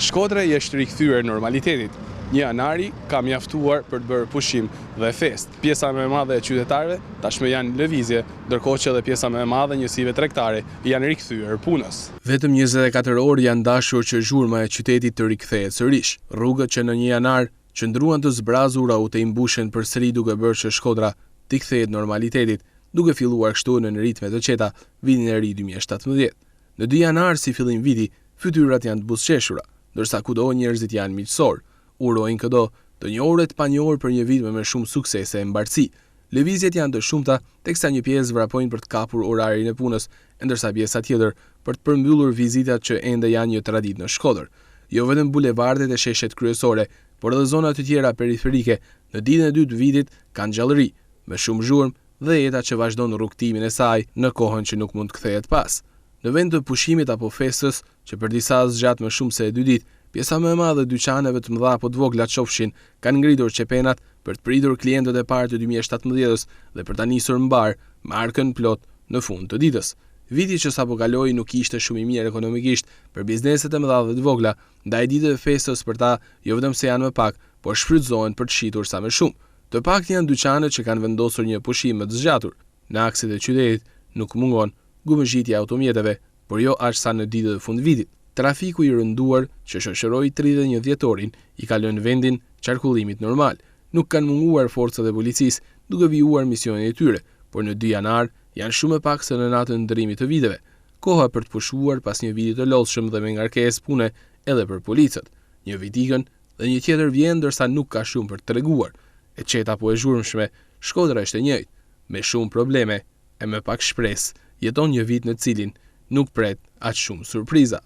Shkodra është rikthyer normalitetit. 1 janari ka mjaftuar për të bërë pushim dhe fest. Pjesa më e madhe e qytetarëve tashmë janë në lëvizje, ndërkohë që edhe pjesa më e madhe e njësive tregtare janë rikthyer punës. Vetëm 24 orë janë dashur që zhurma e qytetit të rikthehet sërish. Rrugët që në 1 janar qëndruan të zbrazura u të imbushen përsëri duke bërë që Shkodra të kthehet normalitetit, duke filluar kështu në ritme të qeta vitin e ri 2017. Në 2 janar si fillim viti, fytyrat janë të buzëqeshura, ndërsa kudo njerëzit janë miqësor. Urojnë këdo të njohur e të panjohur për një vit me shumë suksese e mbartësi. Lëvizjet janë të shumta, teksa një pjesë vrapojnë për të kapur orarin e punës, ndërsa pjesa tjetër për të përmbyllur vizitat që ende janë një traditë në Shkodër. Jo vetëm bulevardet e sheshet kryesore, por edhe zona të tjera periferike në ditën e dytë të vitit kanë gjallëri, me shumë zhurmë dhe jeta që vazhdon rrugtimin e saj në kohën që nuk mund të kthehet pas. Në vend të pushimit apo festës, që për disa zgjat më shumë se 2 ditë, pjesa më e madhe e dyqaneve të mëdha apo të vogla qofshin kanë ngritur qepenat për të pritur klientët e parë të 2017-s dhe për ta nisur mbar markën plot në fund të ditës. Viti që sapo kaloi nuk ishte shumë i mirë ekonomikisht për bizneset e mëdha dhe të vogla, ndaj ditëve festës për ta jo vetëm se janë më pak, por shfrytëzohen për të shitur sa më shumë. Të paktën janë dyqanet që kanë vendosur një pushim më të zgjatur. Në akset e qytetit nuk mungon gumëzhitja e automjeteve, por jo aq sa në ditët e fundvitit. Trafiku i rënduar që shoqëroi 31 dhjetorin i ka lënë vendin qarkullimit normal. Nuk kanë munguar forcat e policisë duke vijuar misionin e tyre, por në 2 janar janë shumë më pak se në natën e ndërimit të viteve. Koha për të pushuar pas një viti të lodhshëm dhe me ngarkesë pune edhe për policët. Një vit ikën dhe një tjetër vjen ndërsa nuk ka shumë për të treguar. E qeta po e zhurmshme, Shkodra është e njëjtë, me shumë probleme e me pak shpresë, jeton një vit në cilin nuk pret aq shumë surpriza.